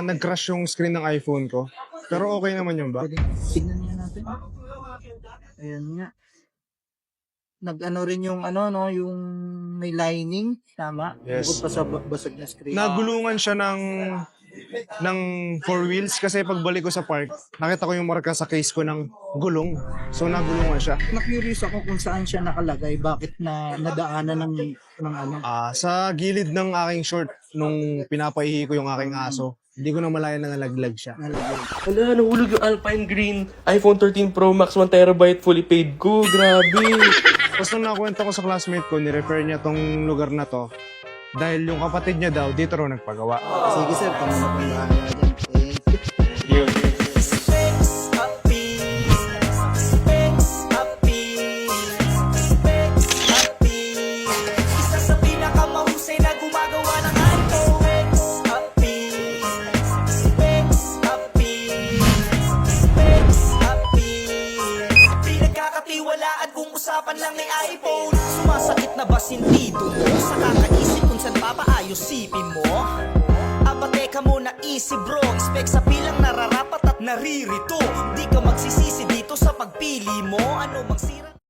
nag-crash yung screen ng iPhone ko. Pero okay naman yun ba? Pwede, tignan nga natin. Ayan nga. Nag-ano rin yung ano, no, yung may lining. Tama? Yes. Bukod pa sa basag na screen. Nagulungan siya ng four wheels kasi pagbalik ko sa park, nakita ko yung marka sa case ko ng gulong. So nagulungan siya. Na-curious ako kung saan siya nakalagay. Bakit na nadaanan ng ano. Sa gilid ng aking short nung pinapaihi ko yung aking aso. Hindi ko na malaya na nalaglag siya. Nalagay. Wala, nahulog yung Alpine Green iPhone 13 Pro Max 1TB fully paid ko. Grabe. Tapos nung nakwento ko sa classmate ko, nirefer niya tong lugar na to dahil yung kapatid niya daw dito raw nagpagawa. Sige sir, pangunapan ba dyan? Thank you. Yun. Isa sa pinakamahusay na gumagawa ng iPhone. Pinagkakatiwalaan kung usapan lang ni iPhone. Sumasakit na ba sintido mo? Sa kakaisip kung saan papaayos sipin mo? Aba teka muna easy bro, spec sa pilang nararapat at naririto. Di ka magsisisi dito sa pagpili mo. Ano mang sira